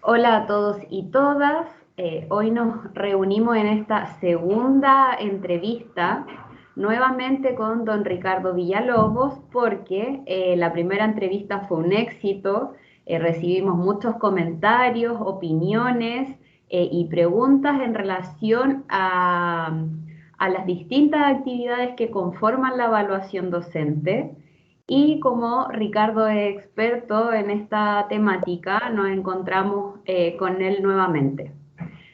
Hola a todos y todas. Hoy nos reunimos en esta segunda entrevista nuevamente con don Ricardo Villalobos porque la primera entrevista fue un éxito. Recibimos muchos comentarios, opiniones y preguntas en relación a las distintas actividades que conforman la evaluación docente. Y como Ricardo es experto en esta temática, nos encontramos con él nuevamente.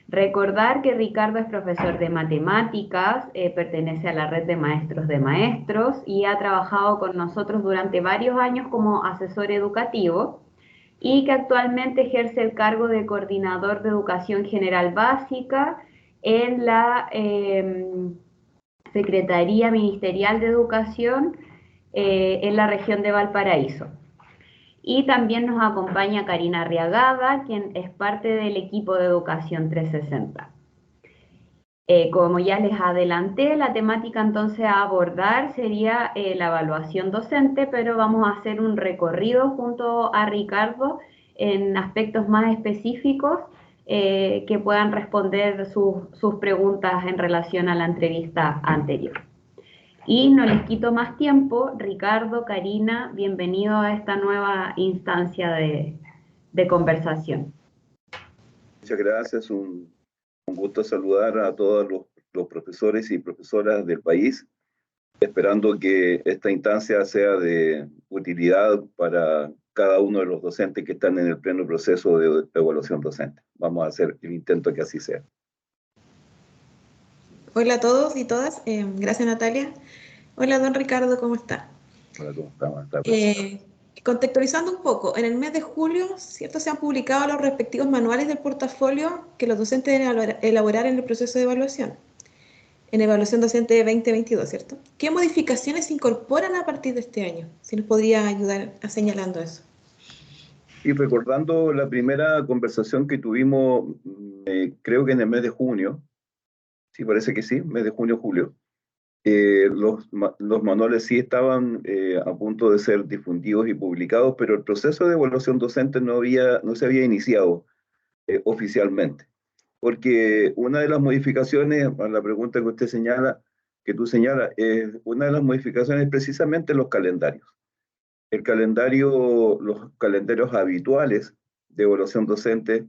Recordar que Ricardo es profesor de matemáticas, pertenece a la red de maestros de maestros y ha trabajado con nosotros durante varios años como asesor educativo y que actualmente ejerce el cargo de coordinador de educación general básica en la Secretaría Ministerial de Educación en la región de Valparaíso. Y también nos acompaña Karina Arriagada, quien es parte del equipo de Educación 360. Como ya les adelanté, la temática entonces a abordar sería la evaluación docente, pero vamos a hacer un recorrido junto a Ricardo en aspectos más específicos que puedan responder sus preguntas en relación a la entrevista anterior. Y no les quito más tiempo. Ricardo, Karina, bienvenido a esta nueva instancia de conversación. Muchas gracias, un gusto saludar a todos los profesores y profesoras del país, esperando que esta instancia sea de utilidad para cada uno de los docentes que están en el pleno proceso de evaluación docente. Vamos a hacer el intento que así sea. Hola a todos y todas, gracias Natalia. Hola don Ricardo, ¿cómo está? Hola, ¿cómo estamos? Buenas tardes. Eh, Contextualizando un poco, en el mes de julio, ¿cierto? Se han publicado los respectivos manuales del portafolio que los docentes deben elaborar en el proceso de evaluación, en evaluación docente de 2022, ¿cierto? ¿Qué modificaciones se incorporan a partir de este año? Si nos podría ayudar a señalando eso. Y recordando la primera conversación que tuvimos, creo que en el mes de junio, sí, parece que sí, mes de junio, julio, los manuales sí estaban a punto de ser difundidos y publicados, pero el proceso de evaluación docente no se había iniciado oficialmente. Porque una de las modificaciones, a la pregunta que usted señala, que tú señalas, una de las modificaciones es precisamente los calendarios. Los calendarios habituales de evaluación docente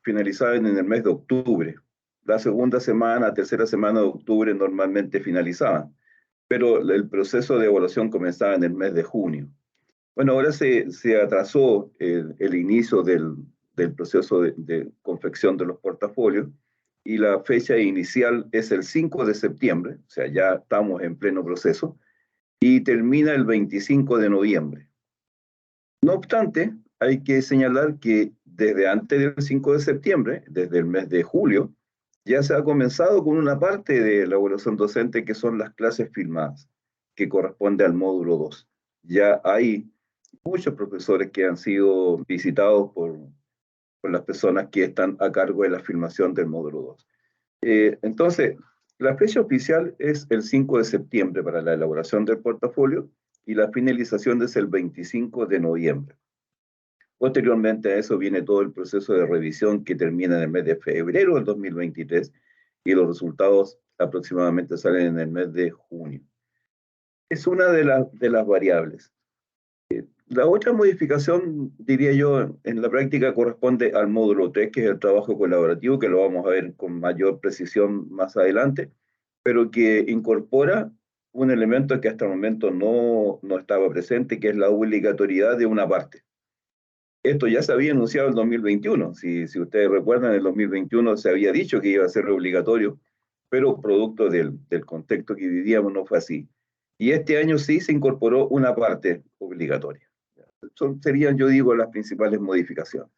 finalizaban en el mes de octubre. La segunda semana, tercera semana de octubre normalmente finalizaban, pero el proceso de evaluación comenzaba en el mes de junio. Bueno, ahora se atrasó el inicio del proceso de confección de los portafolios y la fecha inicial es el 5 de septiembre, o sea, ya estamos en pleno proceso, y termina el 25 de noviembre. No obstante, hay que señalar que desde antes del 5 de septiembre, desde el mes de julio, ya se ha comenzado con una parte de la evaluación docente que son las clases filmadas, que corresponde al módulo 2. Ya hay muchos profesores que han sido visitados por las personas que están a cargo de la filmación del módulo 2. Entonces, la fecha oficial es el 5 de septiembre para la elaboración del portafolio y la finalización es el 25 de noviembre. Posteriormente a eso viene todo el proceso de revisión que termina en el mes de febrero del 2023 y los resultados aproximadamente salen en el mes de junio. Es una de las variables. La otra modificación, diría yo, en la práctica corresponde al módulo 3, que es el trabajo colaborativo, que lo vamos a ver con mayor precisión más adelante, pero que incorpora un elemento que hasta el momento no estaba presente, que es la obligatoriedad de una parte. Esto ya se había anunciado en el 2021. Si ustedes recuerdan, en el 2021 se había dicho que iba a ser obligatorio, pero producto del contexto que vivíamos no fue así. Y este año sí se incorporó una parte obligatoria. Serían, yo digo, las principales modificaciones.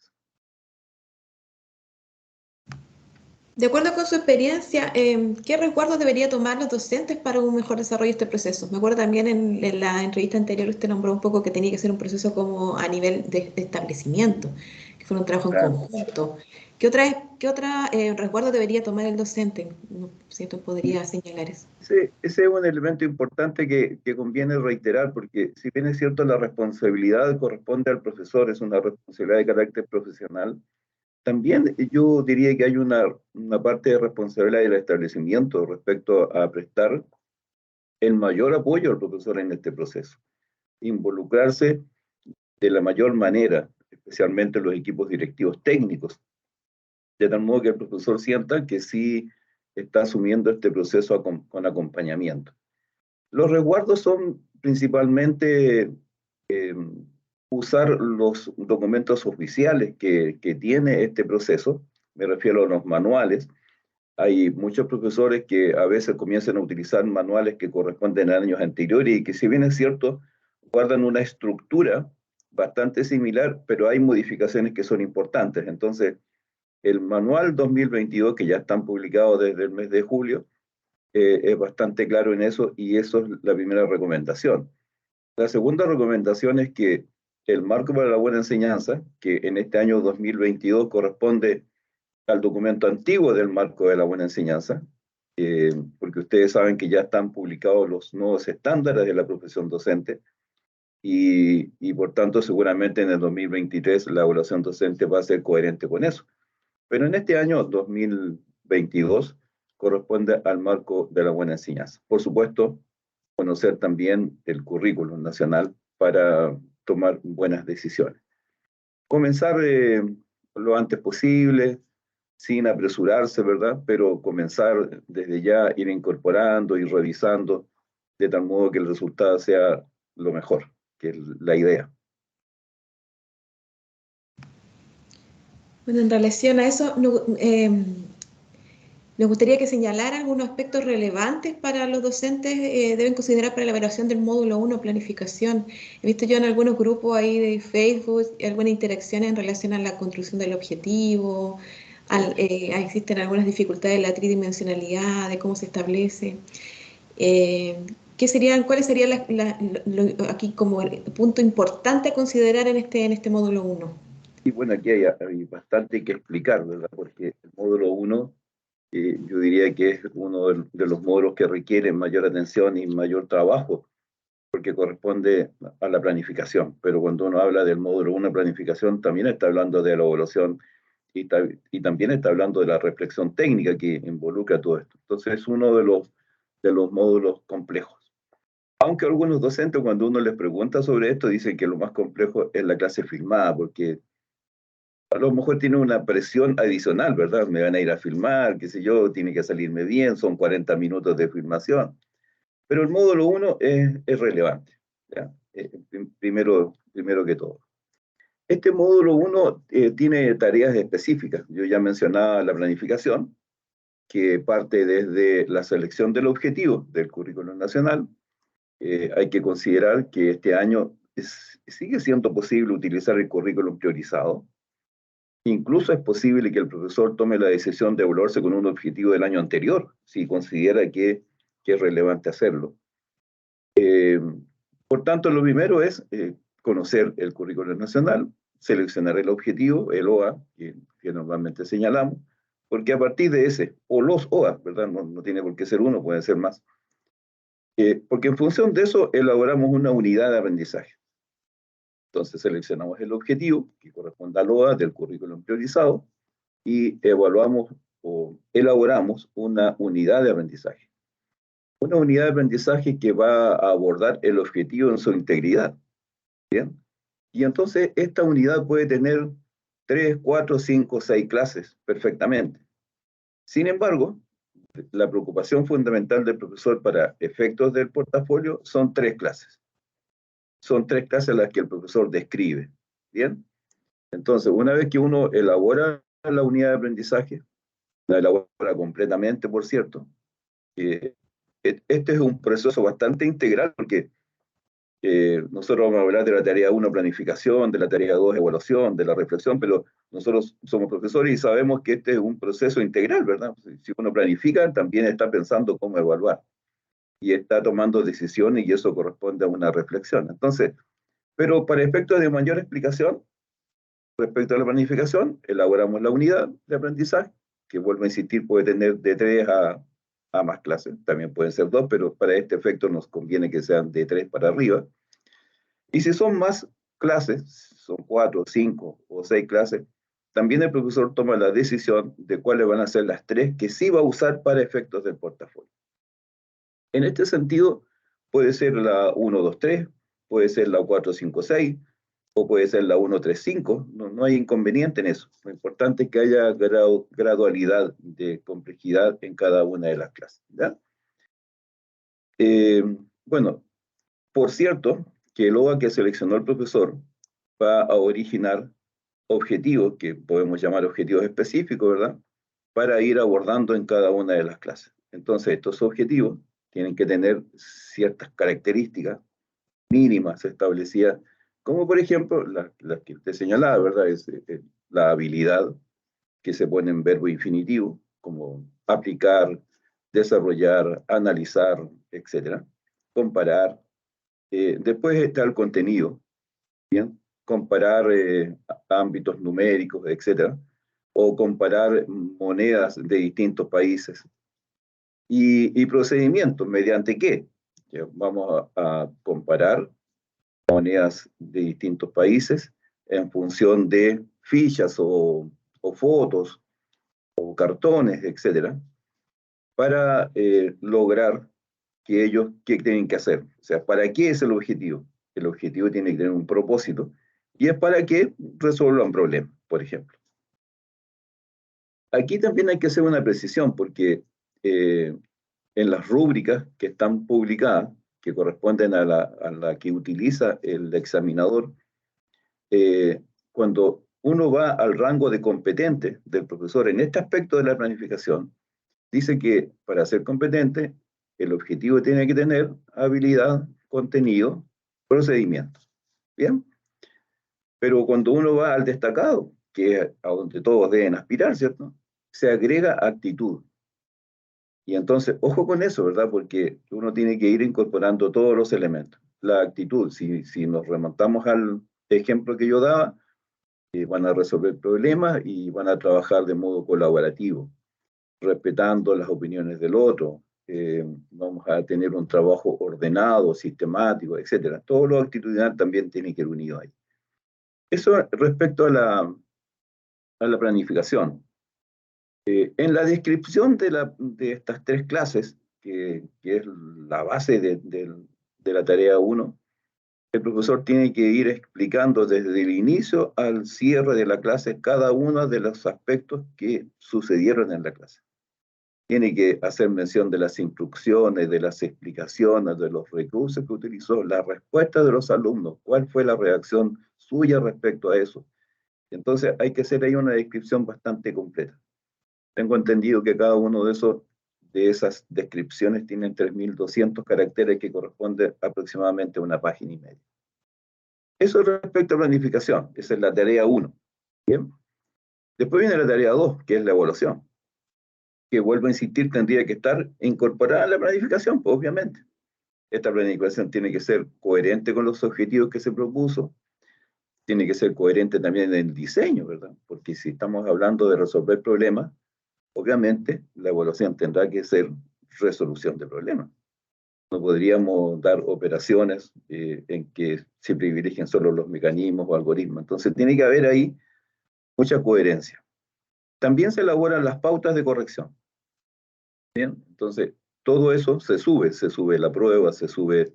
De acuerdo con su experiencia, ¿qué resguardos debería tomar los docentes para un mejor desarrollo de este proceso? Me acuerdo también en la entrevista anterior usted nombró un poco que tenía que ser un proceso como a nivel de establecimiento, que fue un trabajo en Claro. conjunto. ¿Qué otra resguardo debería tomar el docente? No sé si tú podría señalar eso. Ese es un elemento importante que conviene reiterar, porque si bien es cierto la responsabilidad corresponde al profesor, es una responsabilidad de carácter profesional, También yo diría que hay una parte de responsabilidad del establecimiento respecto a prestar el mayor apoyo al profesor en este proceso. Involucrarse de la mayor manera, especialmente los equipos directivos técnicos, de tal modo que el profesor sienta que sí está asumiendo este proceso con acompañamiento. Los resguardos son principalmente usar los documentos oficiales que tiene este proceso, me refiero a los manuales. Hay muchos profesores que a veces comienzan a utilizar manuales que corresponden a años anteriores y que, si bien es cierto, guardan una estructura bastante similar, pero hay modificaciones que son importantes. Entonces, el manual 2022, que ya están publicados desde el mes de julio, es bastante claro en eso, y eso es la primera recomendación. La segunda recomendación es que el marco para la buena enseñanza, que en este año 2022 corresponde al documento antiguo del marco de la buena enseñanza, porque ustedes saben que ya están publicados los nuevos estándares de la profesión docente, y por tanto seguramente en el 2023 la evaluación docente va a ser coherente con eso. Pero en este año 2022 corresponde al marco de la buena enseñanza. Por supuesto, conocer también el currículum nacional para tomar buenas decisiones. Comenzar lo antes posible, sin apresurarse, ¿verdad? Pero comenzar desde ya, ir incorporando y revisando, de tal modo que el resultado sea lo mejor, que es la idea. Bueno, en relación a eso, nos gustaría que señalara algunos aspectos relevantes para los docentes deben considerar para la evaluación del módulo 1, planificación. He visto yo en algunos grupos ahí de Facebook algunas interacciones en relación a la construcción del objetivo, existen algunas dificultades de la tridimensionalidad, de cómo se establece. ¿Cuáles serían aquí como el punto importante a considerar en este módulo 1? Y bueno, aquí hay bastante que explicar, ¿verdad? Porque el módulo 1, yo diría que es uno de los módulos que requieren mayor atención y mayor trabajo, porque corresponde a la planificación. Pero cuando uno habla del módulo 1 de planificación, también está hablando de la evaluación y también está hablando de la reflexión técnica que involucra todo esto. Entonces es uno de los módulos complejos. Aunque algunos docentes, cuando uno les pregunta sobre esto, dicen que lo más complejo es la clase filmada, porque a lo mejor tiene una presión adicional, ¿verdad? Me van a ir a filmar, qué sé yo, tiene que salirme bien, son 40 minutos de filmación. Pero el módulo 1 es relevante, ¿ya? Primero que todo. Este módulo 1 tiene tareas específicas. Yo ya mencionaba la planificación, que parte desde la selección del objetivo del currículum nacional. Hay que considerar que este año sigue siendo posible utilizar el currículum priorizado. Incluso es posible que el profesor tome la decisión de evaluarse con un objetivo del año anterior, si considera que es relevante hacerlo. Por tanto, lo primero es conocer el currículum nacional, seleccionar el objetivo, el OA, que normalmente señalamos, porque a partir de ese, o los OA, ¿verdad? No tiene por qué ser uno, puede ser más. Porque en función de eso elaboramos una unidad de aprendizaje. Entonces seleccionamos el objetivo que corresponde al OA del currículum priorizado y evaluamos o elaboramos una unidad de aprendizaje. Una unidad de aprendizaje que va a abordar el objetivo en su integridad. ¿Bien? Y entonces esta unidad puede tener 3, 4, 5, 6 clases perfectamente. Sin embargo, la preocupación fundamental del profesor para efectos del portafolio son 3 clases. Son 3 clases las que el profesor describe. ¿Bien? Entonces, una vez que uno elabora la unidad de aprendizaje, la elabora completamente, por cierto, este es un proceso bastante integral porque nosotros vamos a hablar de la tarea 1, planificación, de la tarea 2, evaluación, de la reflexión, pero nosotros somos profesores y sabemos que este es un proceso integral, ¿verdad? Si uno planifica, también está pensando cómo evaluar y está tomando decisiones y eso corresponde a una reflexión. Entonces, pero para efectos de mayor explicación, respecto a la planificación, elaboramos la unidad de aprendizaje, que vuelvo a insistir, puede tener de 3 a más clases, también pueden ser 2, pero para este efecto nos conviene que sean de 3 para arriba. Y si son más clases, son 4, 5 o 6 clases, también el profesor toma la decisión de cuáles van a ser las 3 que sí va a usar para efectos del portafolio. En este sentido, puede ser la 123, puede ser la 456, o puede ser la 135, no hay inconveniente en eso. Lo importante es que haya gradualidad de complejidad en cada una de las clases, ¿ya? Bueno, por cierto, que el OA que seleccionó el profesor va a originar objetivos, que podemos llamar objetivos específicos, ¿verdad?, para ir abordando en cada una de las clases. Entonces, estos objetivos tienen que tener ciertas características mínimas establecidas, como por ejemplo las que usted señalaba, ¿verdad? Es la habilidad que se pone en verbo infinitivo, como aplicar, desarrollar, analizar, etcétera, comparar. Después está el contenido, ¿bien? Comparar ámbitos numéricos, etcétera, o comparar monedas de distintos países. Y procedimientos, ¿mediante qué? Vamos a comparar monedas de distintos países en función de fichas o fotos o cartones, etcétera, para lograr que ellos, ¿qué tienen que hacer? O sea, ¿para qué es el objetivo? El objetivo tiene que tener un propósito y es para que resuelvan problemas, por ejemplo. Aquí también hay que hacer una precisión porque en las rúbricas que están publicadas, que corresponden a la que utiliza el examinador, cuando uno va al rango de competente del profesor en este aspecto de la planificación, dice que para ser competente, el objetivo tiene que tener habilidad, contenido, procedimientos. ¿Bien? Pero cuando uno va al destacado, que es a donde todos deben aspirar, ¿cierto?, se agrega actitud. Y entonces, ojo con eso, ¿verdad? Porque uno tiene que ir incorporando todos los elementos. La actitud, si nos remontamos al ejemplo que yo daba, van a resolver problemas y van a trabajar de modo colaborativo, respetando las opiniones del otro. Vamos a tener un trabajo ordenado, sistemático, etcétera. Todo lo actitudinal también tiene que ir unido ahí. Eso respecto a la planificación. En la descripción de estas 3 clases, que es la base de la tarea 1, el profesor tiene que ir explicando desde el inicio al cierre de la clase cada uno de los aspectos que sucedieron en la clase. Tiene que hacer mención de las instrucciones, de las explicaciones, de los recursos que utilizó, la respuesta de los alumnos, cuál fue la reacción suya respecto a eso. Entonces hay que hacer ahí una descripción bastante completa. Tengo entendido que cada uno de esas descripciones tienen 3.200 caracteres que corresponde aproximadamente a una página y media. Eso respecto a planificación, esa es la tarea 1. ¿Bien? Después viene la tarea 2, que es la evaluación, que vuelvo a insistir, tendría que estar incorporada en la planificación, pues, obviamente. Esta planificación tiene que ser coherente con los objetivos que se propuso, tiene que ser coherente también en el diseño, ¿verdad? Porque si estamos hablando de resolver problemas, obviamente la evaluación tendrá que ser resolución de problemas. No podríamos dar operaciones en que se privilegien solo los mecanismos o algoritmos. Entonces tiene que haber ahí mucha coherencia. También se elaboran las pautas de corrección. Bien, entonces todo eso se sube la prueba, se sube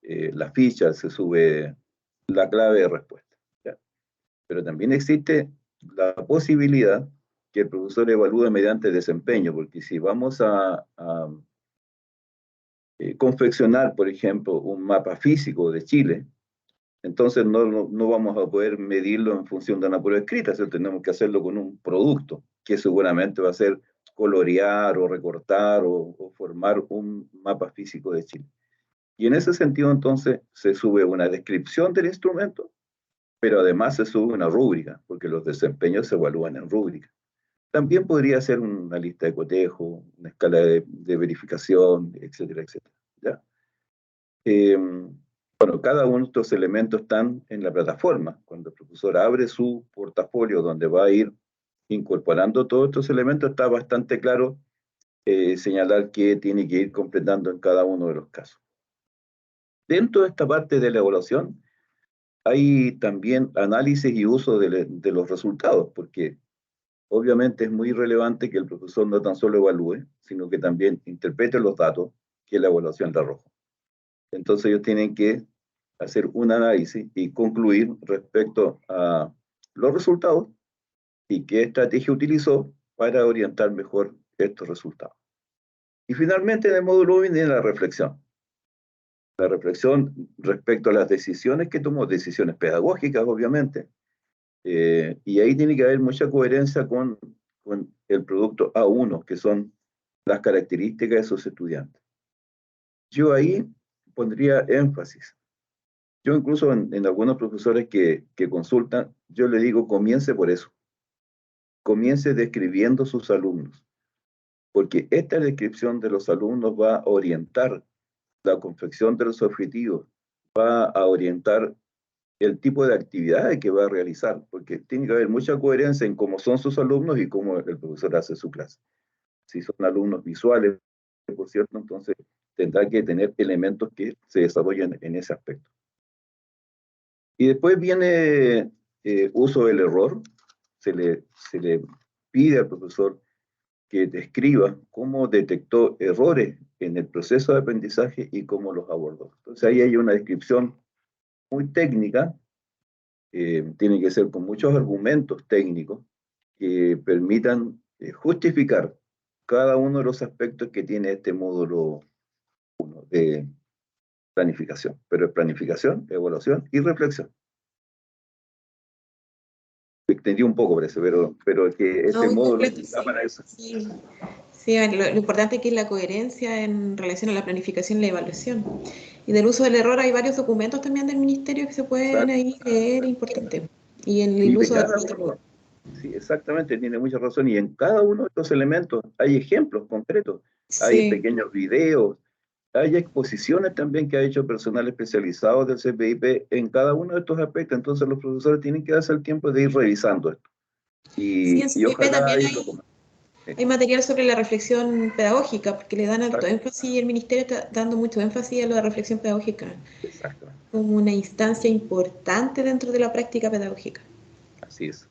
la ficha, se sube la clave de respuesta, ¿ya? Pero también existe la posibilidad que el profesor evalúe mediante desempeño, porque si vamos a confeccionar, por ejemplo, un mapa físico de Chile, entonces no vamos a poder medirlo en función de una prueba escrita, ¿sí? Tenemos que hacerlo con un producto, que seguramente va a ser colorear o recortar o formar un mapa físico de Chile. Y en ese sentido, entonces, se sube una descripción del instrumento, pero además se sube una rúbrica, porque los desempeños se evalúan en rúbrica. También podría ser una lista de cotejo, una escala de verificación, etcétera, etcétera, ¿ya? Bueno, cada uno de estos elementos están en la plataforma. Cuando el profesor abre su portafolio donde va a ir incorporando todos estos elementos, está bastante claro señalar que tiene que ir completando en cada uno de los casos. Dentro de esta parte de la evaluación, hay también análisis y uso de los resultados, porque obviamente es muy relevante que el profesor no tan solo evalúe, sino que también interprete los datos que la evaluación le arroja. Entonces ellos tienen que hacer un análisis y concluir respecto a los resultados y qué estrategia utilizó para orientar mejor estos resultados. Y finalmente en el módulo 1 viene la reflexión. La reflexión respecto a las decisiones que tomó, decisiones pedagógicas obviamente, y ahí tiene que haber mucha coherencia con el producto A1, que son las características de sus estudiantes. Yo ahí pondría énfasis. Yo incluso en algunos profesores que consultan, yo le digo, comience por eso. Comience describiendo sus alumnos, porque esta descripción de los alumnos va a orientar la confección de los objetivos, va a orientar el tipo de actividades que va a realizar, porque tiene que haber mucha coherencia en cómo son sus alumnos y cómo el profesor hace su clase. Si son alumnos visuales, por cierto, entonces tendrá que tener elementos que se desarrollen en ese aspecto. Y después viene uso del error. Se le pide al profesor que describa cómo detectó errores en el proceso de aprendizaje y cómo los abordó. Entonces ahí hay una descripción muy técnica, tiene que ser con muchos argumentos técnicos que permitan justificar cada uno de los aspectos que tiene este módulo 1 de planificación. Pero es planificación, evaluación y reflexión. Me extendí un poco, parece, pero que este No, módulo completo, está sí. para eso. Sí, sí, lo importante aquí es la coherencia en relación a la planificación y la evaluación. Y del uso del error hay varios documentos también del ministerio que se pueden Exacto. ahí leer, importante. Y en Y el de uso del cada error. uno, sí, exactamente, tiene mucha razón. Y en cada uno de estos elementos hay ejemplos concretos, hay Sí, pequeños videos, hay exposiciones también que ha hecho personal especializado del CPIP en cada uno de estos aspectos. Entonces los profesores tienen que darse el tiempo de ir revisando esto. sí, en Y CPP ojalá también ahí lo coman. Sí, hay material sobre la reflexión pedagógica, porque le dan alto exacto, énfasis y el ministerio está dando mucho énfasis a lo de reflexión pedagógica exactamente. como una instancia importante dentro de la práctica pedagógica. Así es.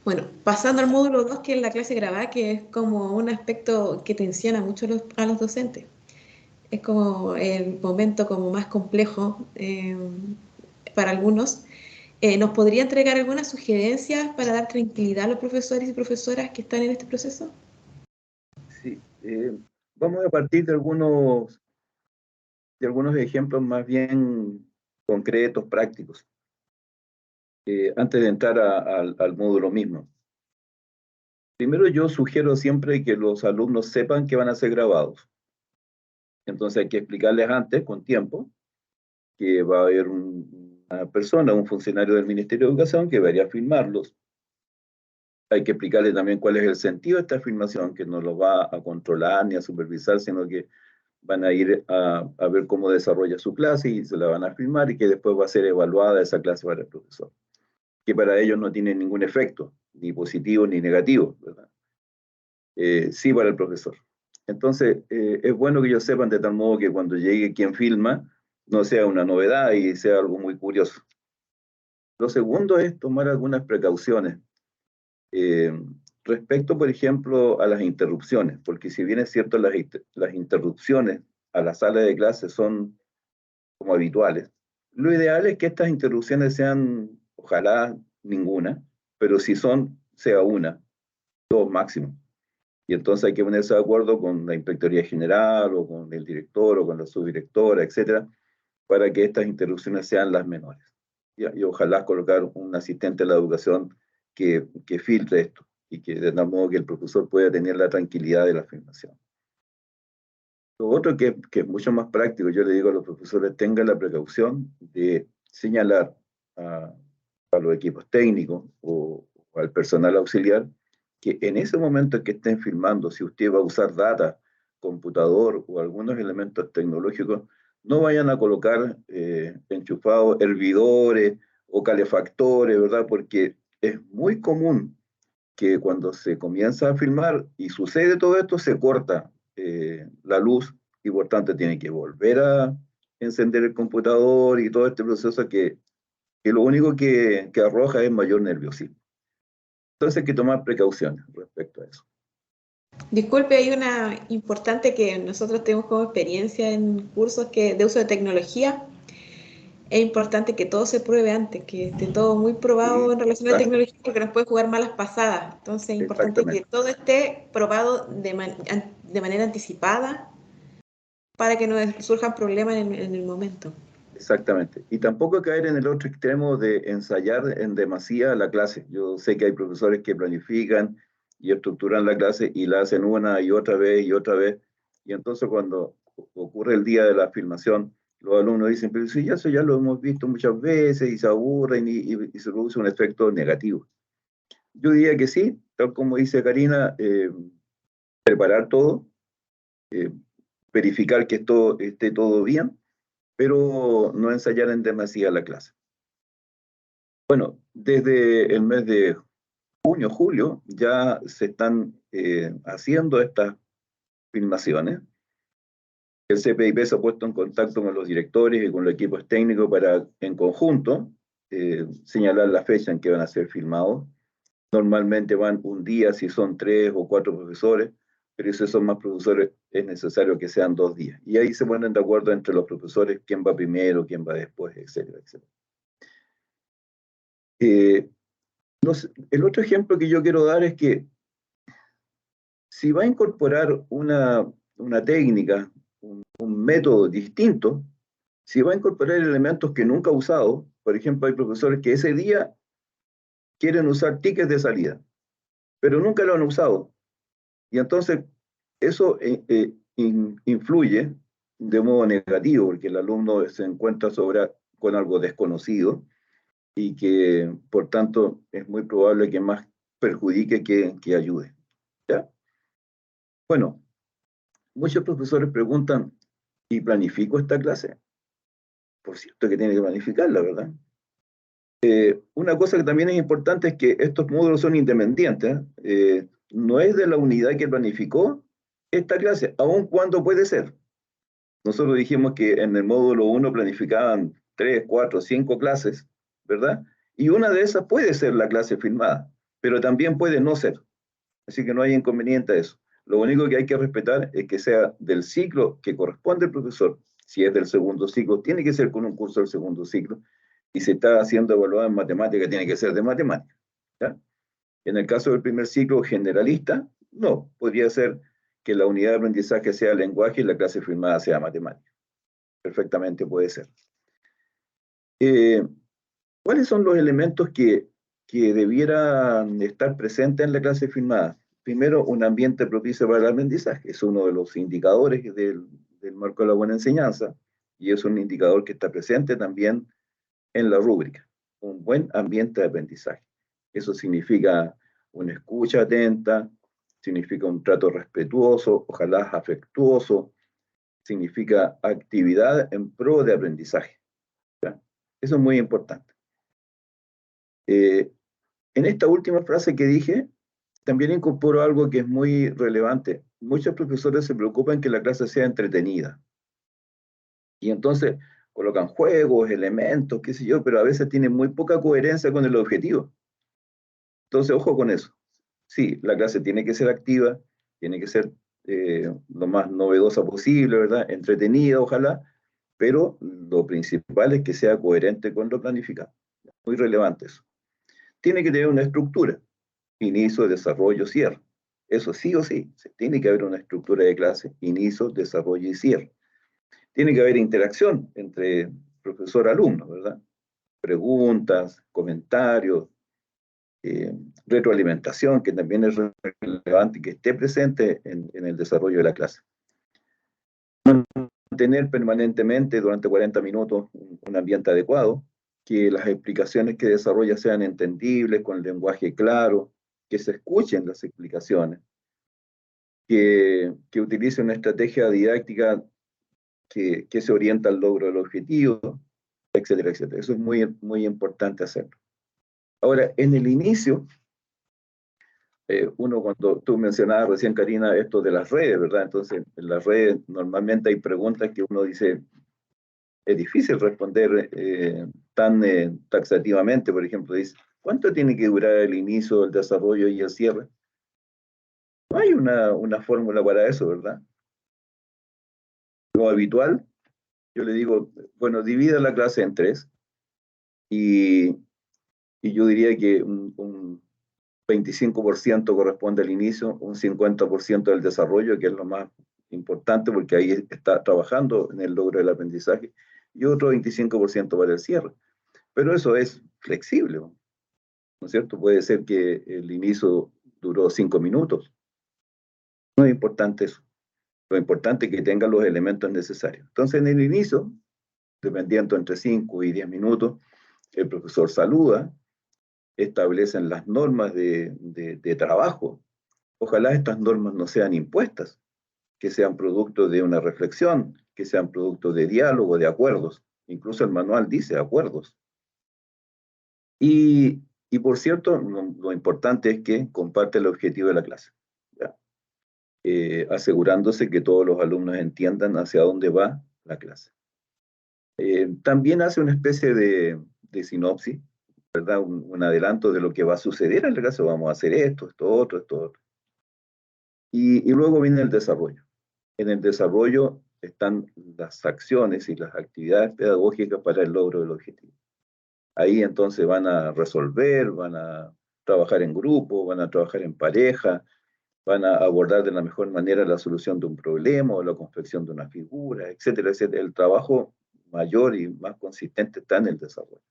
Bueno, pasando al módulo 2, que es la clase grabada, que es como un aspecto que tensiona mucho a los docentes. Es como el momento como más complejo para algunos. ¿Nos podría entregar algunas sugerencias para dar tranquilidad a los profesores y profesoras que están en este proceso? Sí, vamos a partir de algunos ejemplos más bien concretos, prácticos, antes de entrar al módulo mismo. Primero, yo sugiero siempre que los alumnos sepan que van a ser grabados. Entonces hay que explicarles antes, con tiempo, que va a haber una persona, un funcionario del Ministerio de Educación que vaya a filmarlos. Hay que explicarles también cuál es el sentido de esta filmación, que no lo va a controlar ni a supervisar, sino que van a ir a ver cómo desarrolla su clase y se la van a filmar y que después va a ser evaluada esa clase para el profesor. Que para ellos no tiene ningún efecto, ni positivo ni negativo, ¿verdad? Sí para el profesor. Entonces, es bueno que ellos sepan de tal modo que cuando llegue quien filma, no sea una novedad y sea algo muy curioso. Lo segundo es tomar algunas precauciones eh, respecto, por ejemplo, a las interrupciones, porque si bien es cierto, las interrupciones a la sala de clase son como habituales, lo ideal es que estas interrupciones sean, ojalá, ninguna, pero si son, sea una, dos máximo. Y entonces hay que ponerse de acuerdo con la Inspectoría General o con el director o con la subdirectora, etcétera, para que estas interrupciones sean las menores. Y ojalá colocar un asistente de la educación que filtre esto y que de tal modo que el profesor pueda tener la tranquilidad de la filmación. Lo otro que es mucho más práctico, yo le digo a los profesores, tengan la precaución de señalar a los equipos técnicos o al personal auxiliar que en ese momento en que estén filmando, si usted va a usar data, computador o algunos elementos tecnológicos, no vayan a colocar enchufados hervidores o calefactores, ¿verdad? Porque es muy común que cuando se comienza a filmar y sucede todo esto, se corta la luz y por tanto tiene que volver a encender el computador y todo este proceso que que lo único que arroja es mayor nerviosismo. Entonces hay que tomar precauciones respecto a eso. Disculpe, hay una importante que nosotros tenemos como experiencia en cursos de uso de tecnología. Es importante que todo se pruebe antes, que esté todo muy probado Sí, en relación a la exacto, tecnología, porque nos puede jugar malas pasadas. Entonces es importante que exactamente. todo esté probado de manera anticipada para que no surjan problemas en el momento. Exactamente. Y tampoco caer en el otro extremo de ensayar en demasía la clase. Yo sé que hay profesores que planifican y estructuran la clase y la hacen una y otra vez y otra vez. Y entonces cuando ocurre el día de la filmación, los alumnos dicen, pero sí, eso ya lo hemos visto muchas veces y se aburren y se produce un efecto negativo. Yo diría que sí, tal como dice Karina, preparar todo, eh, verificar que esto esté todo bien, pero no ensayar en demasía la clase. Bueno, desde el mes de junio, julio, ya se están haciendo estas filmaciones. El CPIP se ha puesto en contacto con los directores y con los equipos técnicos para, en conjunto, señalar la fecha en que van a ser filmados. Normalmente van un día si son 3 o 4 profesores, pero si son más profesores es necesario que sean 2 días. Y ahí se ponen de acuerdo entre los profesores quién va primero, quién va después, etcétera, etcétera. No sé, el otro ejemplo que yo quiero dar es que si va a incorporar una técnica, un método distinto, si va a incorporar elementos que nunca ha usado, por ejemplo, hay profesores que ese día quieren usar tickets de salida, pero nunca lo han usado. Y entonces eso influye de modo negativo, porque el alumno se encuentra con algo desconocido y que, por tanto, es muy probable que más perjudique que ayude. ¿Ya? Bueno, muchos profesores preguntan, ¿y planifico esta clase? Por cierto que tiene que planificarla, ¿verdad? Una cosa que también es importante es que estos módulos son independientes. No es de la unidad que planificó esta clase, aun cuando puede ser. Nosotros dijimos que en el módulo 1 planificaban 3, 4, 5 clases, ¿verdad? Y una de esas puede ser la clase filmada, pero también puede no ser. Así que no hay inconveniente a eso. Lo único que hay que respetar es que sea del ciclo que corresponde al profesor. Si es del segundo ciclo, tiene que ser con un curso del segundo ciclo. Y si está siendo evaluado en matemática, tiene que ser de matemática. ¿Ya? En el caso del primer ciclo generalista, no. Podría ser que la unidad de aprendizaje sea lenguaje y la clase filmada sea matemática. Perfectamente puede ser. ¿Cuáles son los elementos que debieran estar presentes en la clase filmada? Primero, un ambiente propicio para el aprendizaje. Es uno de los indicadores del marco de la buena enseñanza y es un indicador que está presente también en la rúbrica. Un buen ambiente de aprendizaje. Eso significa una escucha atenta, significa un trato respetuoso, ojalá afectuoso, significa actividad en pro de aprendizaje. ¿Ya? Eso es muy importante. En esta última frase que dije, también incorporo algo que es muy relevante. Muchos profesores se preocupan que la clase sea entretenida. Y entonces colocan juegos, elementos, qué sé yo, pero a veces tienen muy poca coherencia con el objetivo. Entonces, ojo con eso. Sí, la clase tiene que ser activa, tiene que ser lo más novedosa posible, ¿verdad? Entretenida, ojalá, pero lo principal es que sea coherente con lo planificado. Muy relevante eso. Tiene que tener una estructura. Inicio, desarrollo, cierre. Eso sí o sí, tiene que haber una estructura de clase, inicio, desarrollo y cierre. Tiene que haber interacción entre profesor-alumno, ¿verdad? Preguntas, comentarios, retroalimentación, que también es relevante que esté presente en el desarrollo de la clase. Mantener permanentemente durante 40 minutos un ambiente adecuado, que las explicaciones que desarrolla sean entendibles, con lenguaje claro, que se escuchen las explicaciones, que utilice una estrategia didáctica que se orienta al logro del objetivo, etcétera, etcétera. Eso es muy, muy importante hacerlo. Ahora, en el inicio, uno cuando tú mencionabas recién, Karina, esto de las redes, ¿verdad? Entonces, en las redes normalmente hay preguntas que uno dice, es difícil responder tan taxativamente. Por ejemplo, dice, ¿cuánto tiene que durar el inicio, el desarrollo y el cierre? No hay una fórmula para eso, ¿verdad? Lo habitual, yo le digo, bueno, divida la clase en 3 y yo diría que un 25% corresponde al inicio, un 50% del desarrollo, que es lo más importante porque ahí está trabajando en el logro del aprendizaje, y otro 25% para el cierre. Pero eso es flexible, ¿no es cierto? Puede ser que el inicio duró 5 minutos. No es importante eso. Lo importante es que tenga los elementos necesarios. Entonces, en el inicio, dependiendo entre 5 y 10 minutos, el profesor saluda, establecen las normas de trabajo. Ojalá estas normas no sean impuestas, que sean producto de una reflexión, que sean producto de diálogo, de acuerdos. Incluso el manual dice acuerdos. Y por cierto, lo importante es que comparte el objetivo de la clase, ¿ya? Asegurándose que todos los alumnos entiendan hacia dónde va la clase. También hace una especie de sinopsis, ¿verdad? Un adelanto de lo que va a suceder en el caso, vamos a hacer esto, esto otro, esto otro. Y luego viene el desarrollo. En el desarrollo están las acciones y las actividades pedagógicas para el logro del objetivo. Ahí entonces van a resolver, van a trabajar en grupo, van a trabajar en pareja, van a abordar de la mejor manera la solución de un problema o la confección de una figura, etcétera, etcétera. El trabajo mayor y más consistente está en el desarrollo.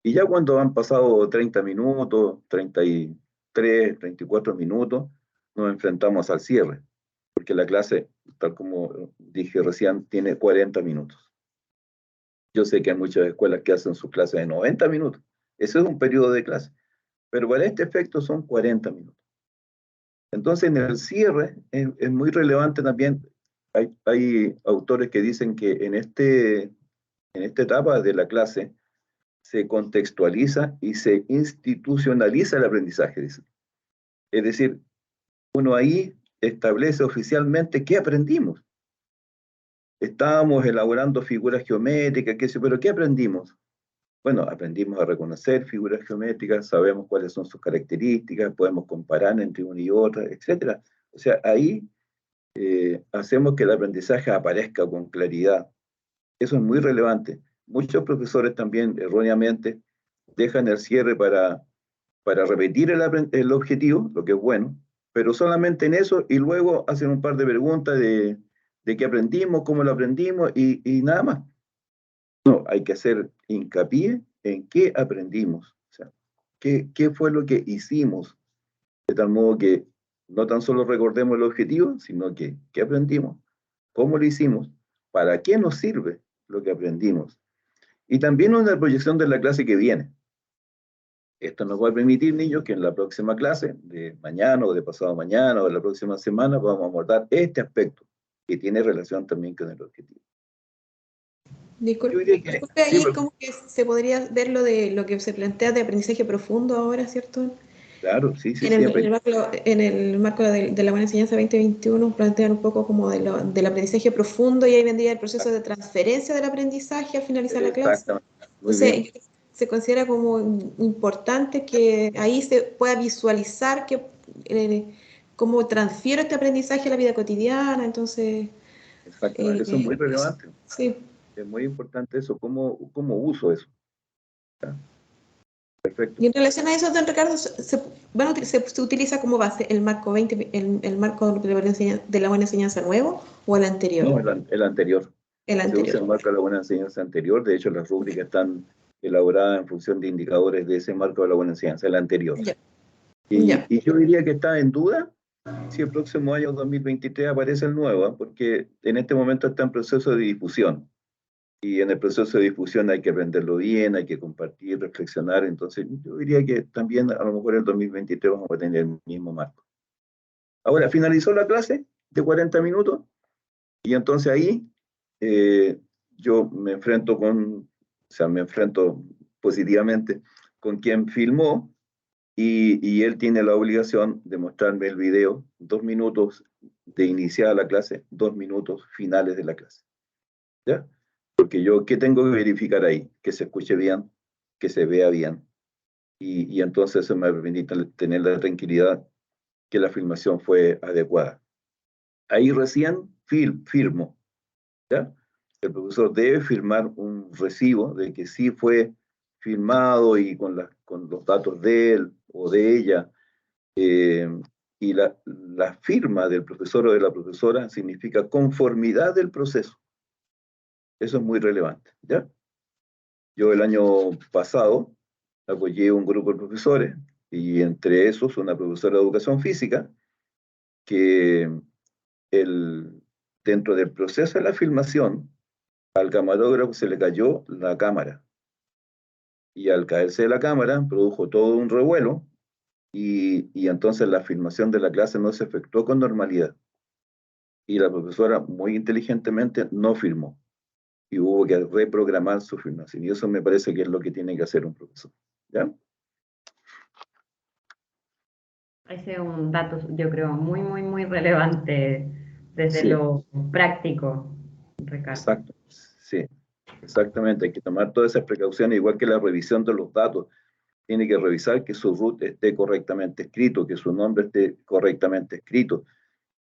Y ya cuando han pasado 30 minutos, 33, 34 minutos, nos enfrentamos al cierre, porque la clase, tal como dije recién, tiene 40 minutos. Yo sé que hay muchas escuelas que hacen sus clases de 90 minutos. Ese es un periodo de clase. Pero para este efecto son 40 minutos. Entonces, en el cierre es muy relevante también. Hay autores que dicen que en esta etapa de la clase se contextualiza y se institucionaliza el aprendizaje, dicen. Es decir, uno ahí establece oficialmente qué aprendimos. Estábamos elaborando figuras geométricas, pero ¿qué aprendimos? Bueno, aprendimos a reconocer figuras geométricas, sabemos cuáles son sus características, podemos comparar entre una y otra, etc. O sea, ahí hacemos que el aprendizaje aparezca con claridad. Eso es muy relevante. Muchos profesores también, erróneamente, dejan el cierre para repetir el objetivo, lo que es bueno, pero solamente en eso, y luego hacen un par de preguntas de qué aprendimos, cómo lo aprendimos, y nada más. No, hay que hacer hincapié en qué aprendimos, o sea, qué fue lo que hicimos, de tal modo que no tan solo recordemos el objetivo, sino que qué aprendimos, cómo lo hicimos, para qué nos sirve lo que aprendimos. Y también una proyección de la clase que viene. Esto nos va a permitir, niños, que en la próxima clase, de mañana o de pasado mañana o de la próxima semana, vamos a abordar este aspecto que tiene relación también con el objetivo. Disculpe, ahí como que se podría ver lo que se plantea de aprendizaje profundo ahora, ¿cierto? Claro, sí, en el marco de la buena enseñanza 2021 plantean un poco como del aprendizaje profundo y ahí vendría el proceso de transferencia del aprendizaje al finalizar la clase. Entonces, se considera como importante que ahí se pueda visualizar cómo transfiero este aprendizaje a la vida cotidiana, entonces... Exactamente, eso es muy relevante. Sí. Es muy importante eso, cómo uso eso. ¿Ya? Perfecto. Y en relación a eso, don Ricardo, ¿se utiliza como base el marco 20, el marco de la buena enseñanza nuevo o el anterior? No, el anterior. El anterior. Se usa el marco de la buena enseñanza anterior. De hecho, las rúbricas están elaboradas en función de indicadores de ese marco de la buena enseñanza, el anterior. Ya. Y yo diría que está en duda si el próximo año 2023 aparece el nuevo, porque en este momento está en proceso de difusión. Y en el proceso de difusión hay que aprenderlo bien, hay que compartir, reflexionar. Entonces, yo diría que también a lo mejor en el 2023 vamos a tener el mismo marco. Ahora, finalizó la clase de 40 minutos y entonces ahí yo me enfrento positivamente con quien filmó y él tiene la obligación de mostrarme el video, 2 minutos de iniciada la clase, 2 minutos finales de la clase. ¿Ya? Porque yo, ¿qué tengo que verificar ahí? Que se escuche bien, que se vea bien. Y entonces eso me permite tener la tranquilidad que la filmación fue adecuada. Ahí recién firmo, ¿ya? El profesor debe firmar un recibo de que sí fue filmado y con los datos de él o de ella. Y la firma del profesor o de la profesora significa conformidad del proceso. Eso es muy relevante, ¿ya? Yo el año pasado apoyé un grupo de profesores y entre esos una profesora de educación física que dentro del proceso de la filmación al camarógrafo se le cayó la cámara y al caerse de la cámara produjo todo un revuelo y entonces la filmación de la clase no se efectuó con normalidad y la profesora muy inteligentemente no filmó y hubo que reprogramar su filmación y eso me parece que es lo que tiene que hacer un profesor, ¿ya? Ese es un dato, yo creo, muy, muy, muy relevante desde Sí, lo práctico, Ricardo. exacto, sí, exactamente, hay que tomar todas esas precauciones, igual que la revisión de los datos, tiene que revisar que su root esté correctamente escrito, que su nombre esté correctamente escrito,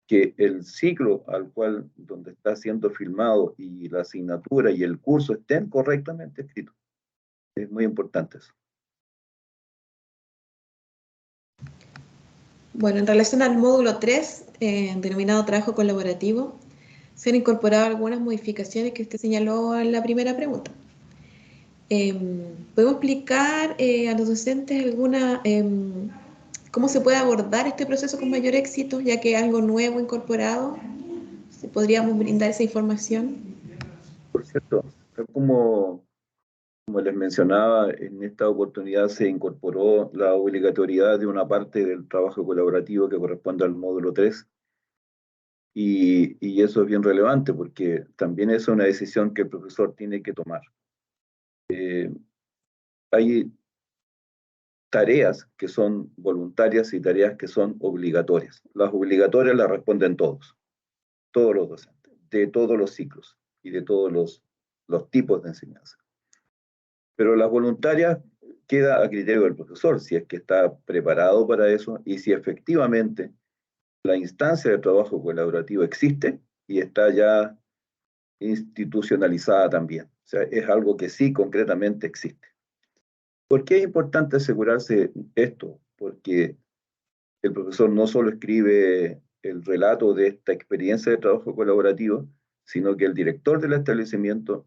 que el ciclo al cual, donde está siendo filmado y la asignatura y el curso estén correctamente escritos. Es muy importante eso. Bueno, en relación al módulo 3, denominado trabajo colaborativo, se han incorporado algunas modificaciones que usted señaló en la primera pregunta. ¿Podemos explicar a los docentes cómo se puede abordar este proceso con mayor éxito, ya que es algo nuevo incorporado? ¿Si podríamos brindar esa información? Por cierto, como les mencionaba, en esta oportunidad se incorporó la obligatoriedad de una parte del trabajo colaborativo que corresponde al módulo 3 y eso es bien relevante porque también es una decisión que el profesor tiene que tomar. Hay tareas que son voluntarias y tareas que son obligatorias. Las obligatorias las responden todos los docentes, de todos los ciclos y de todos los tipos de enseñanza. Pero las voluntarias queda a criterio del profesor, si es que está preparado para eso y si efectivamente la instancia de trabajo colaborativo existe y está ya institucionalizada también. O sea, es algo que sí concretamente existe. ¿Por qué es importante asegurarse esto? Porque el profesor no solo escribe el relato de esta experiencia de trabajo colaborativo, sino que el director del establecimiento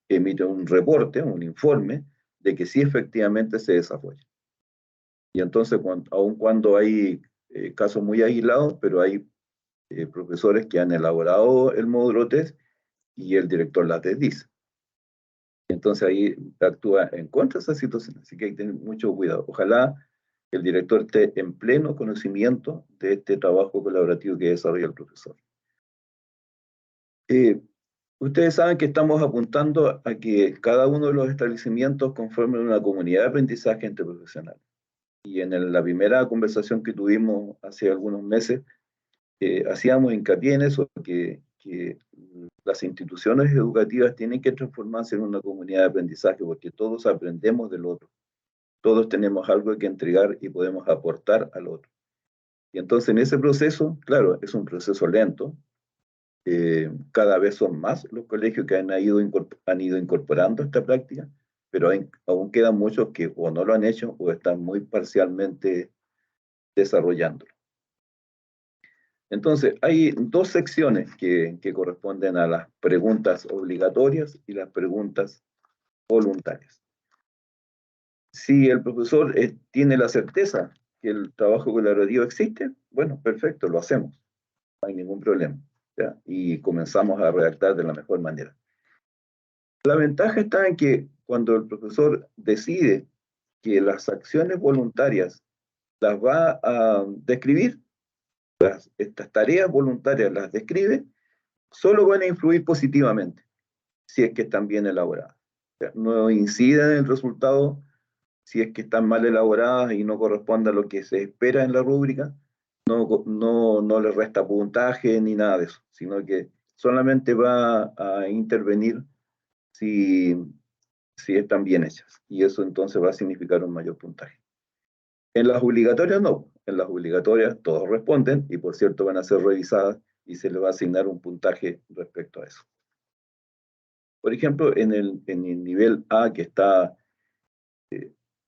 emite un reporte, un informe, de que sí efectivamente se desarrolla. Y entonces, aun cuando hay casos muy aislados, pero hay profesores que han elaborado el módulo test y el director las desdice. Entonces ahí actúa en contra de esa situación, así que hay que tener mucho cuidado. Ojalá el director esté en pleno conocimiento de este trabajo colaborativo que desarrolla el profesor. Ustedes saben que estamos apuntando a que cada uno de los establecimientos conformen una comunidad de aprendizaje interprofesional. Y en la primera conversación que tuvimos hace algunos meses, hacíamos hincapié en eso, que las instituciones educativas tienen que transformarse en una comunidad de aprendizaje, porque todos aprendemos del otro. Todos tenemos algo que entregar y podemos aportar al otro. Y entonces en ese proceso, claro, es un proceso lento. Cada vez son más los colegios que han ido incorporando esta práctica, pero aún quedan muchos que o no lo han hecho o están muy parcialmente desarrollándolo. Entonces, hay dos secciones que corresponden a las preguntas obligatorias y las preguntas voluntarias. Si el profesor tiene la certeza que el trabajo colaborativo existe, bueno, perfecto, lo hacemos, no hay ningún problema, ¿ya? Y comenzamos a redactar de la mejor manera. La ventaja está en que cuando el profesor decide que las acciones voluntarias las va a describir, estas tareas voluntarias las describe, solo van a influir positivamente si es que están bien elaboradas. O sea, no inciden en el resultado si es que están mal elaboradas y no corresponde a lo que se espera en la rúbrica, no le resta puntaje ni nada de eso, sino que solamente va a intervenir si, si están bien hechas. Y eso entonces va a significar un mayor puntaje. En las obligatorias no. En las obligatorias todos responden y por cierto van a ser revisadas y se les va a asignar un puntaje respecto a eso. Por ejemplo, en el nivel A que está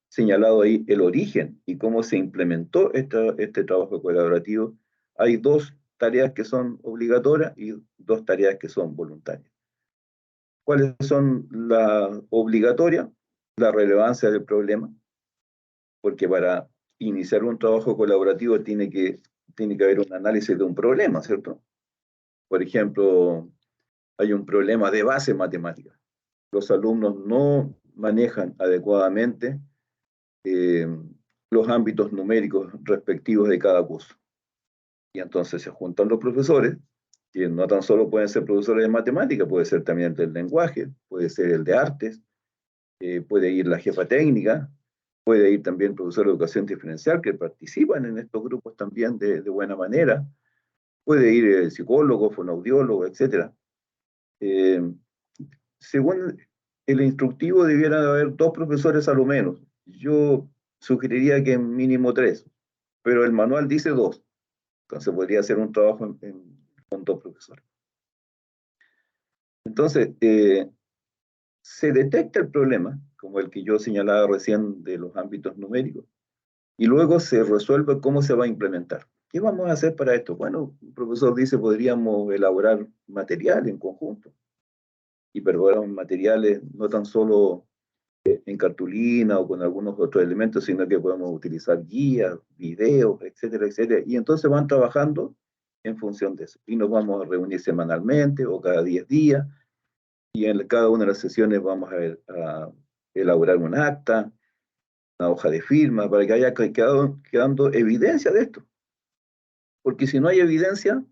señalado ahí el origen y cómo se implementó este trabajo colaborativo, hay 2 tareas que son obligatorias y 2 tareas que son voluntarias. ¿Cuáles son las obligatorias? La relevancia del problema, porque para iniciar un trabajo colaborativo tiene que haber un análisis de un problema, ¿cierto? Por ejemplo, hay un problema de base matemática. Los alumnos no manejan adecuadamente los ámbitos numéricos respectivos de cada curso. Y entonces se juntan los profesores, que no tan solo pueden ser profesores de matemática, puede ser también el del lenguaje, puede ser el de artes, puede ir la jefa técnica, puede ir también el profesor de educación diferencial, que participan en estos grupos también de buena manera, puede ir el psicólogo, fonoaudiólogo, etc. Según el instructivo, debiera haber 2 profesores a lo menos. Yo sugeriría que mínimo 3, pero el manual dice 2. Entonces podría hacer un trabajo con 2 profesores. Entonces, se detecta el problema, como el que yo señalaba recién de los ámbitos numéricos, y luego se resuelve cómo se va a implementar. ¿Qué vamos a hacer para esto? Bueno, el profesor dice, podríamos elaborar material en conjunto, y preparar materiales no tan solo en cartulina o con algunos otros elementos, sino que podemos utilizar guías, videos, etcétera, etcétera, y entonces van trabajando en función de eso. Y nos vamos a reunir semanalmente o cada 10 días, y en cada una de las sesiones vamos a elaborar un acta, una hoja de firma, para que haya quedando evidencia de esto. Porque si no hay evidencia,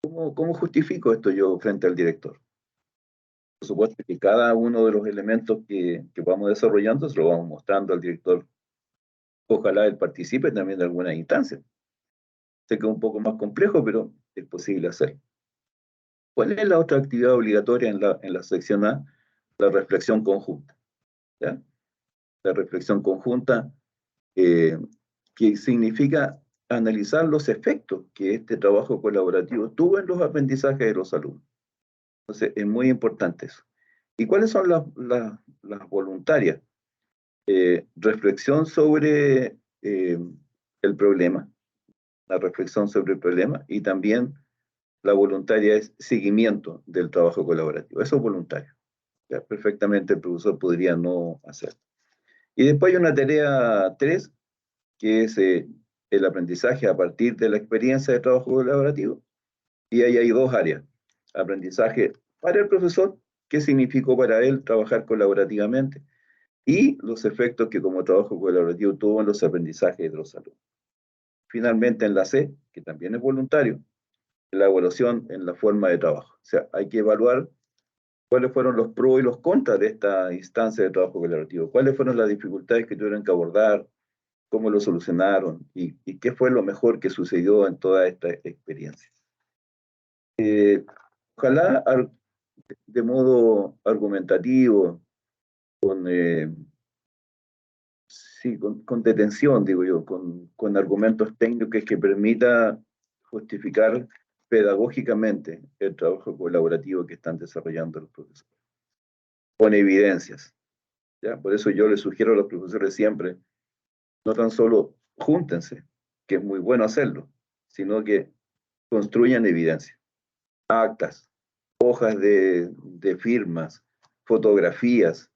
¿cómo justifico esto yo frente al director? Por supuesto que cada uno de los elementos que vamos desarrollando se lo vamos mostrando al director. Ojalá él participe también de alguna instancia. Sé que es un poco más complejo, pero es posible hacerlo. ¿Cuál es la otra actividad obligatoria en la sección A? La reflexión conjunta. ¿Ya? La reflexión conjunta, que significa analizar los efectos que este trabajo colaborativo tuvo en los aprendizajes de los alumnos. Entonces, es muy importante eso. ¿Y cuáles son las voluntarias? Reflexión sobre el problema, la reflexión sobre el problema, y también la voluntaria es seguimiento del trabajo colaborativo. Eso es voluntario. Ya, perfectamente el profesor podría no hacer. Y después hay una tarea 3, que es el aprendizaje a partir de la experiencia de trabajo colaborativo. Y ahí hay 2 áreas. Aprendizaje para el profesor, qué significó para él trabajar colaborativamente, y los efectos que como trabajo colaborativo tuvo en los aprendizajes de los alumnos. Finalmente, en la C, que también es voluntario, la evaluación en la forma de trabajo. O sea, hay que evaluar cuáles fueron los pros y los contras de esta instancia de trabajo colaborativo, cuáles fueron las dificultades que tuvieron que abordar, cómo lo solucionaron y qué fue lo mejor que sucedió en toda esta experiencia. Ojalá de modo argumentativo, con detención, digo yo, con argumentos técnicos que permita justificar pedagógicamente el trabajo colaborativo que están desarrollando los profesores. Con evidencias. ¿Ya? Por eso yo les sugiero a los profesores siempre, no tan solo júntense, que es muy bueno hacerlo, sino que construyan evidencia. Actas, hojas de firmas, fotografías,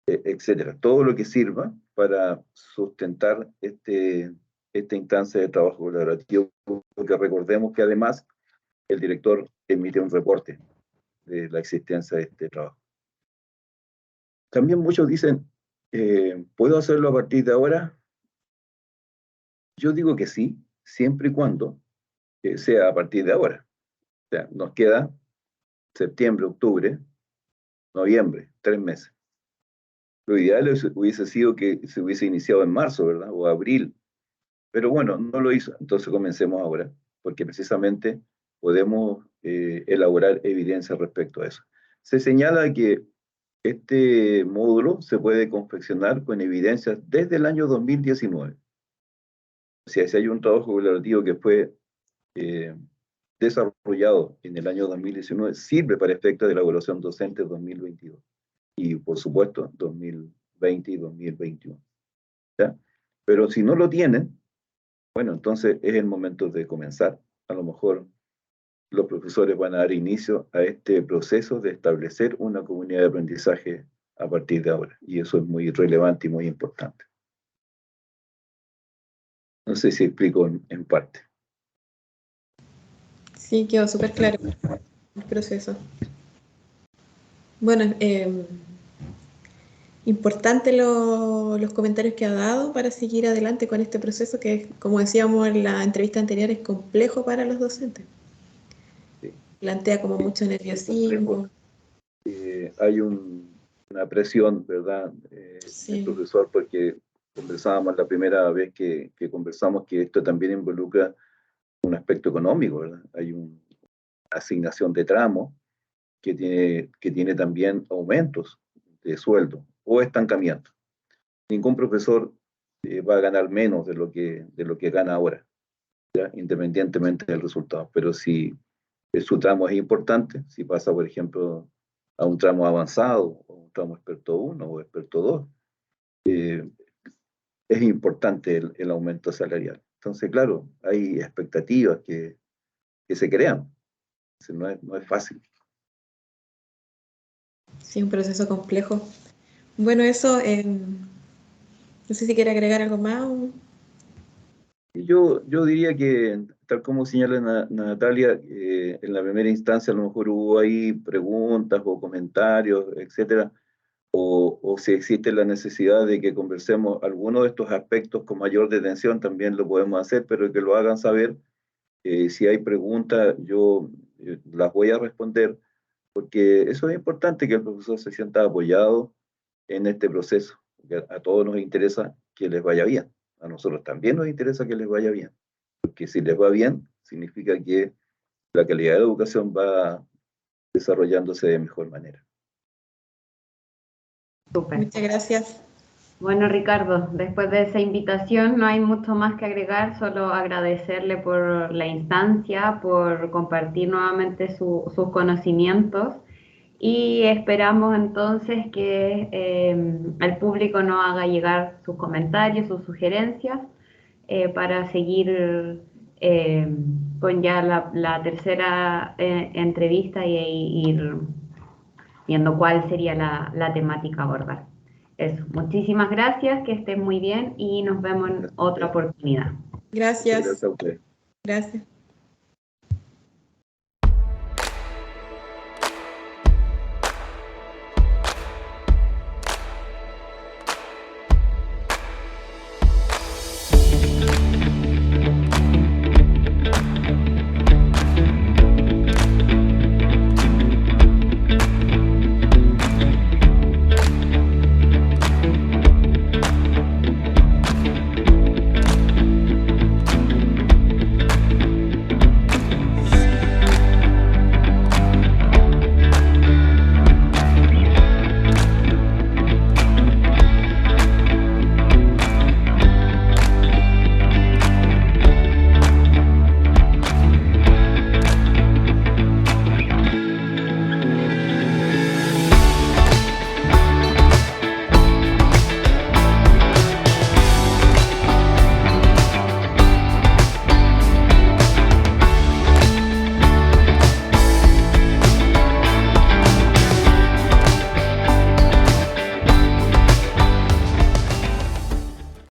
etcétera. Todo lo que sirva para sustentar esta instancia de trabajo colaborativo, porque recordemos que además el director emite un reporte de la existencia de este trabajo. También muchos dicen, ¿puedo hacerlo a partir de ahora? Yo digo que sí, siempre y cuando sea a partir de ahora. O sea, nos queda septiembre, octubre, noviembre, 3 meses. Lo ideal hubiese sido que se hubiese iniciado en marzo, ¿verdad? O abril. Pero bueno, no lo hizo. Entonces comencemos ahora, porque precisamente podemos elaborar evidencia respecto a eso. Se señala que Este módulo se puede confeccionar con evidencias desde el año 2019. O sea, si hay un trabajo colaborativo que fue desarrollado en el año 2019, sirve para efectos de la evaluación docente 2022. Y, por supuesto, 2020 y 2021. ¿Ya? Pero si no lo tienen, bueno, entonces es el momento de comenzar. A lo mejor los profesores van a dar inicio a este proceso de establecer una comunidad de aprendizaje a partir de ahora. Y eso es muy relevante y muy importante. No sé si explico en parte. Sí, quedó súper claro el proceso. Bueno, importante los comentarios que ha dado para seguir adelante con este proceso que, como decíamos en la entrevista anterior, es complejo para los docentes. Sí. Plantea como mucho nerviosismo. Hay una presión, ¿verdad? Sí. El profesor, porque conversábamos la primera vez que conversamos que esto también involucra un aspecto económico, ¿verdad? Hay una asignación de tramo que tiene también aumentos de sueldo o estancamiento. Ningún profesor va a ganar menos de lo que gana ahora, ¿ya? Independientemente del resultado. Pero si su tramo es importante, si pasa, por ejemplo, a un tramo avanzado, o un tramo experto 1 o experto 2, es importante el aumento salarial. Entonces, claro, hay expectativas que se crean. Entonces, no es fácil. Sí, un proceso complejo. Bueno, eso, no sé si quiere agregar algo más. Yo diría que, tal como señala Natalia, en la primera instancia a lo mejor hubo ahí preguntas o comentarios, etcétera, o si existe la necesidad de que conversemos algunos de estos aspectos con mayor detención, también lo podemos hacer, pero que lo hagan saber. Si hay preguntas, yo las voy a responder, porque eso es importante, que el profesor se sienta apoyado en este proceso. A todos nos interesa que les vaya bien. A nosotros también nos interesa que les vaya bien, porque si les va bien, significa que la calidad de la educación va desarrollándose de mejor manera. Súper. Muchas gracias. Bueno, Ricardo, después de esa invitación no hay mucho más que agregar, solo agradecerle por la instancia, por compartir nuevamente sus conocimientos y esperamos entonces que el público nos haga llegar sus comentarios, sus sugerencias para seguir con ya la tercera entrevista y ir viendo cuál sería la temática a abordar. Eso, muchísimas gracias, que estén muy bien y nos vemos en otra oportunidad. Gracias. Gracias a ustedes. Gracias.